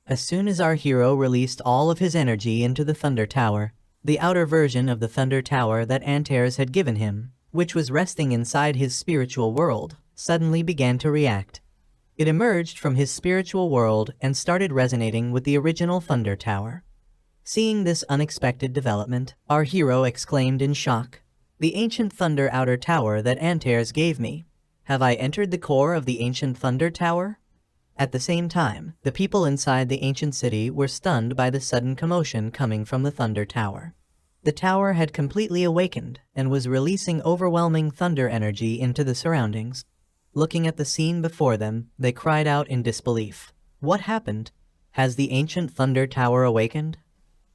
As soon as our hero released all of his energy into the Thunder Tower, the outer version of the Thunder Tower that Antares had given him, which was resting inside his spiritual world, suddenly began to react. It emerged from his spiritual world and started resonating with the original Thunder Tower. Seeing this unexpected development, our hero exclaimed in shock, "The ancient Thunder Outer Tower that Antares gave me. Have I entered the core of the ancient Thunder Tower?" At the same time, the people inside the ancient city were stunned by the sudden commotion coming from the Thunder Tower. The tower had completely awakened and was releasing overwhelming thunder energy into the surroundings. Looking at the scene before them, they cried out in disbelief. What happened? Has the ancient Thunder Tower awakened?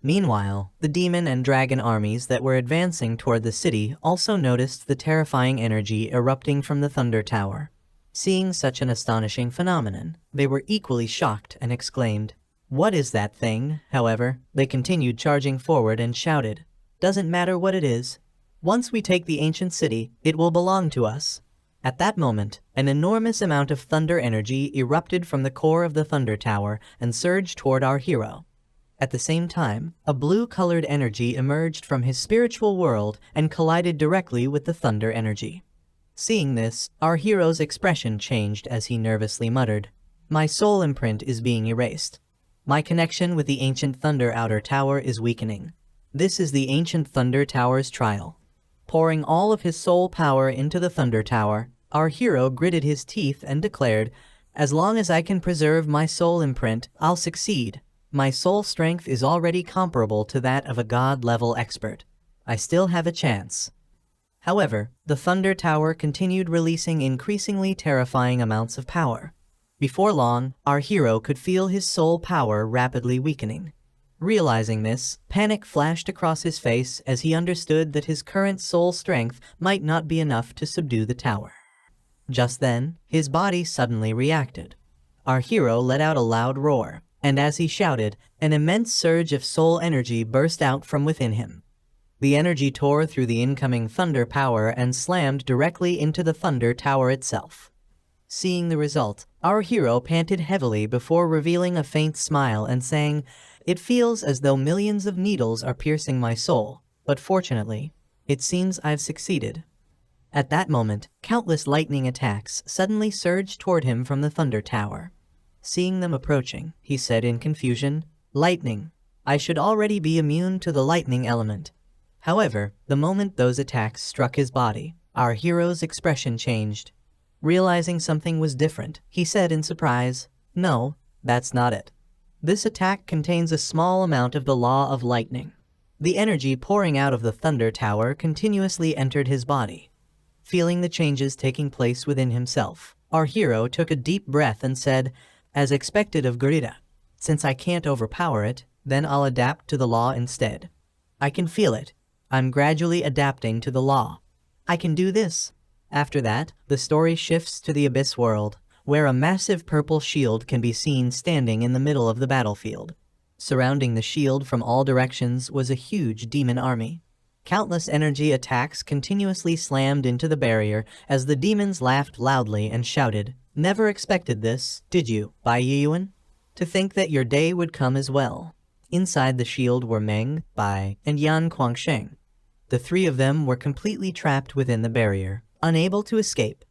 Meanwhile, the demon and dragon armies that were advancing toward the city also noticed the terrifying energy erupting from the Thunder Tower. Seeing such an astonishing phenomenon, they were equally shocked and exclaimed, "What is that thing?" However, they continued charging forward and shouted, "Doesn't matter what it is. Once we take the ancient city, it will belong to us." At that moment, an enormous amount of thunder energy erupted from the core of the Thunder Tower and surged toward our hero. At the same time, a blue-colored energy emerged from his spiritual world and collided directly with the thunder energy. Seeing this, our hero's expression changed as he nervously muttered, "My soul imprint is being erased. My connection with the ancient Thunder Outer Tower is weakening. This is the ancient Thunder Tower's trial." Pouring all of his soul power into the Thunder Tower, our hero gritted his teeth and declared, "As long as I can preserve my soul imprint, I'll succeed. My soul strength is already comparable to that of a god-level expert. I still have a chance." However, the Thunder Tower continued releasing increasingly terrifying amounts of power. Before long, our hero could feel his soul power rapidly weakening. Realizing this, panic flashed across his face as he understood that his current soul strength might not be enough to subdue the tower. Just then, his body suddenly reacted. Our hero let out a loud roar, and as he shouted, an immense surge of soul energy burst out from within him. The energy tore through the incoming thunder power and slammed directly into the Thunder Tower itself. Seeing the result, our hero panted heavily before revealing a faint smile and saying, "It feels as though millions of needles are piercing my soul, but fortunately, it seems I've succeeded." At that moment, countless lightning attacks suddenly surged toward him from the Thunder Tower. Seeing them approaching, he said in confusion, "Lightning. I should already be immune to the lightning element." However, the moment those attacks struck his body, our hero's expression changed. Realizing something was different, he said in surprise, "No, that's not it. This attack contains a small amount of the law of lightning." The energy pouring out of the Thunder Tower continuously entered his body. Feeling the changes taking place within himself, our hero took a deep breath and said, "As expected of Gurita, since I can't overpower it, then I'll adapt to the law instead. I can feel it. I'm gradually adapting to the law. I can do this." After that, the story shifts to the Abyss world, where a massive purple shield can be seen standing in the middle of the battlefield. Surrounding the shield from all directions was a huge demon army. Countless energy attacks continuously slammed into the barrier as the demons laughed loudly and shouted, "Never expected this, did you, Bai Yuan? To think that your day would come as well." Inside the shield were Meng, Bai, and Yan Kuangsheng. The three of them were completely trapped within the barrier, unable to escape.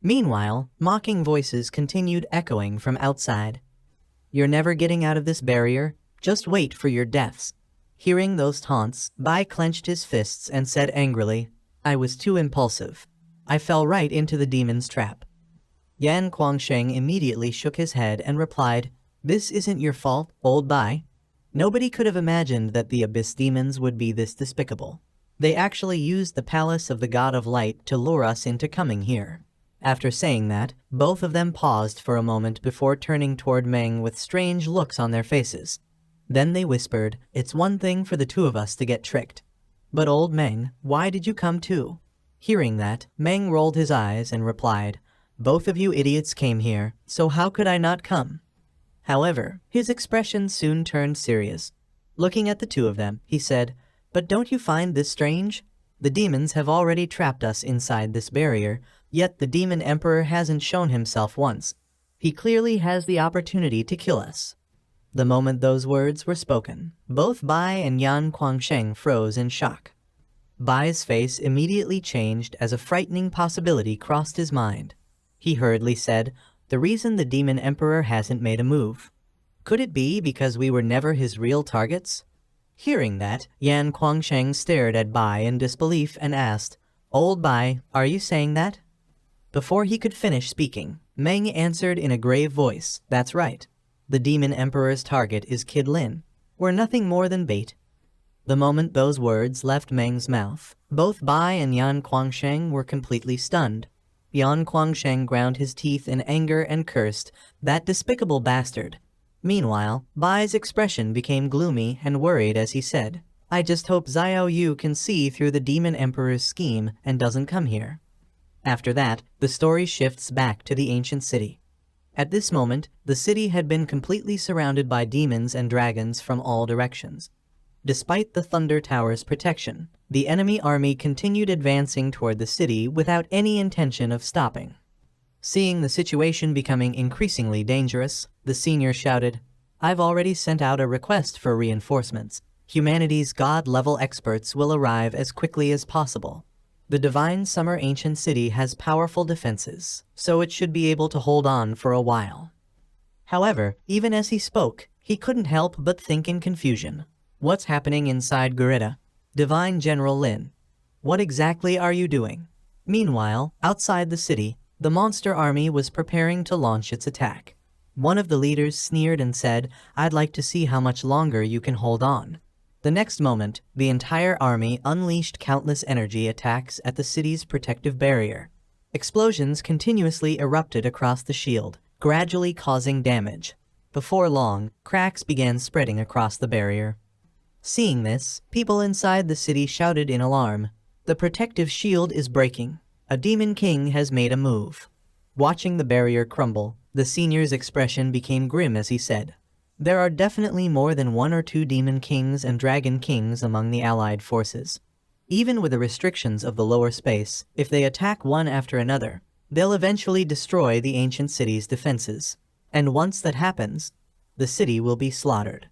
Meanwhile, mocking voices continued echoing from outside. "You're never getting out of this barrier. Just wait for your deaths." Hearing those taunts, Bai clenched his fists and said angrily, "I was too impulsive. I fell right into the demon's trap." Yan Kuangsheng immediately shook his head and replied, "This isn't your fault, old Bai. Nobody could have imagined that the Abyss demons would be this despicable. They actually used the palace of the God of Light to lure us into coming here." After saying that, both of them paused for a moment before turning toward Meng with strange looks on their faces. Then they whispered, "It's one thing for the two of us to get tricked. But old Meng, why did you come too?" Hearing that, Meng rolled his eyes and replied, "Both of you idiots came here, so how could I not come?" However, his expression soon turned serious. Looking at the two of them, he said, "But don't you find this strange? The demons have already trapped us inside this barrier, yet the demon emperor hasn't shown himself once. He clearly has the opportunity to kill us." The moment those words were spoken, both Bai and Yan Guangsheng froze in shock. Bai's face immediately changed as a frightening possibility crossed his mind. He hurriedly said, "The reason the Demon Emperor hasn't made a move. Could it be because we were never his real targets?" Hearing that, Yan Guangsheng stared at Bai in disbelief and asked, "Old Bai, are you saying that?" Before he could finish speaking, Meng answered in a grave voice, "That's right. The Demon Emperor's target is Kid Lin. We're nothing more than bait." The moment those words left Meng's mouth, both Bai and Yan Guangsheng were completely stunned. Yan Guangsheng ground his teeth in anger and cursed, "That despicable bastard." Meanwhile, Bai's expression became gloomy and worried as he said, "I just hope Xiao Yu can see through the Demon Emperor's scheme and doesn't come here." After that, the story shifts back to the ancient city. At this moment, the city had been completely surrounded by demons and dragons from all directions. Despite the Thunder Tower's protection, the enemy army continued advancing toward the city without any intention of stopping. Seeing the situation becoming increasingly dangerous, the senior shouted, "I've already sent out a request for reinforcements. Humanity's god-level experts will arrive as quickly as possible. The Divine Summer Ancient City has powerful defenses, so it should be able to hold on for a while." However, even as he spoke, he couldn't help but think in confusion. What's happening inside Gurita? Divine General Lin, what exactly are you doing? Meanwhile, outside the city, the monster army was preparing to launch its attack. One of the leaders sneered and said, "I'd like to see how much longer you can hold on." The next moment, the entire army unleashed countless energy attacks at the city's protective barrier. Explosions continuously erupted across the shield, gradually causing damage. Before long, cracks began spreading across the barrier. Seeing this, people inside the city shouted in alarm, "The protective shield is breaking. A demon king has made a move." Watching the barrier crumble, the senior's expression became grim as he said, "There are definitely more than one or two demon kings and dragon kings among the allied forces. Even with the restrictions of the lower space, if they attack one after another, they'll eventually destroy the ancient city's defenses. And once that happens, the city will be slaughtered."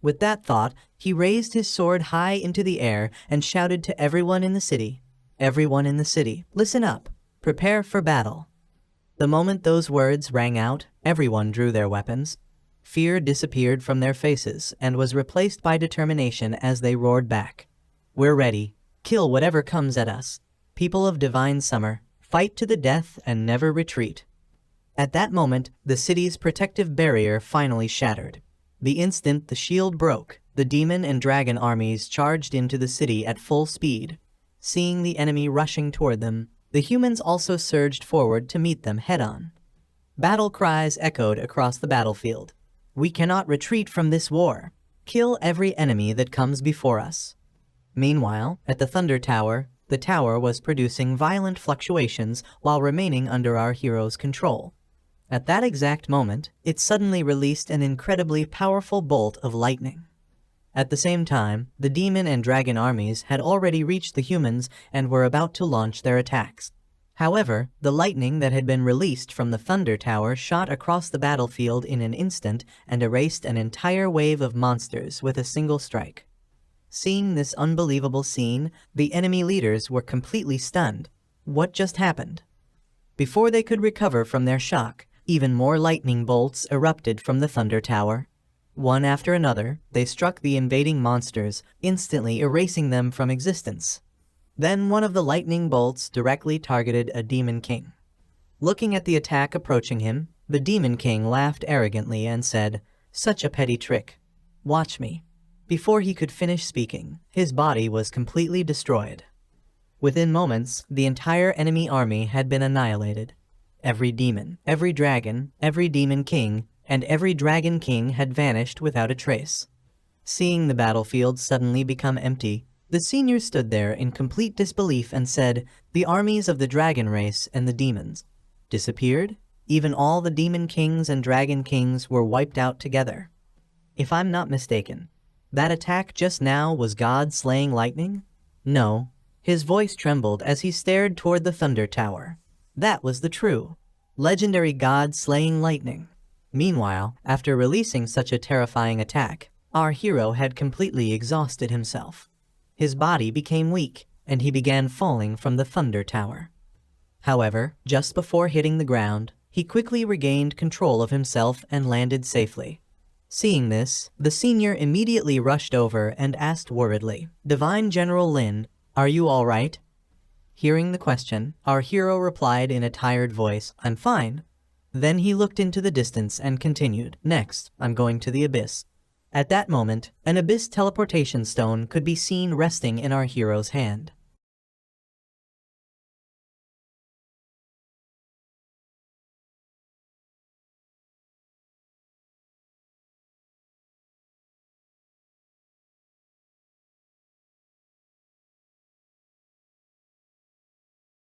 With that thought, he raised his sword high into the air and shouted to everyone in the city, "Everyone in the city, listen up. Prepare for battle." The moment those words rang out, everyone drew their weapons. Fear disappeared from their faces and was replaced by determination as they roared back, "We're ready. Kill whatever comes at us. People of Divine Summer, fight to the death and never retreat." At that moment, the city's protective barrier finally shattered. The instant the shield broke, the demon and dragon armies charged into the city at full speed. Seeing the enemy rushing toward them, the humans also surged forward to meet them head-on. Battle cries echoed across the battlefield. "We cannot retreat from this war. Kill every enemy that comes before us." Meanwhile, at the Thunder Tower, the tower was producing violent fluctuations while remaining under our hero's control. At that exact moment, it suddenly released an incredibly powerful bolt of lightning. At the same time, the demon and dragon armies had already reached the humans and were about to launch their attacks. However, the lightning that had been released from the Thunder Tower shot across the battlefield in an instant and erased an entire wave of monsters with a single strike. Seeing this unbelievable scene, the enemy leaders were completely stunned. What just happened? Before they could recover from their shock, even more lightning bolts erupted from the Thunder Tower. One after another, they struck the invading monsters, instantly erasing them from existence. Then one of the lightning bolts directly targeted a demon king. Looking at the attack approaching him, the demon king laughed arrogantly and said, "Such a petty trick. Watch me." Before he could finish speaking, his body was completely destroyed. Within moments, the entire enemy army had been annihilated. Every demon, every dragon, every demon king, and every dragon king had vanished without a trace. Seeing the battlefield suddenly become empty, the senior stood there in complete disbelief and said, "The armies of the dragon race and the demons disappeared? Even all the demon kings and dragon kings were wiped out together? If I'm not mistaken, that attack just now was God slaying lightning?" No. His voice trembled as he stared toward the Thunder Tower. That was the true, legendary God slaying lightning. Meanwhile, after releasing such a terrifying attack, our hero had completely exhausted himself. His body became weak, and he began falling from the Thunder Tower. However, just before hitting the ground, he quickly regained control of himself and landed safely. Seeing this, the senior immediately rushed over and asked worriedly, "Divine General Lin, are you all right?" Hearing the question, our hero replied in a tired voice, "I'm fine." Then he looked into the distance and continued, "Next, I'm going to the abyss." At that moment, an abyss teleportation stone could be seen resting in our hero's hand.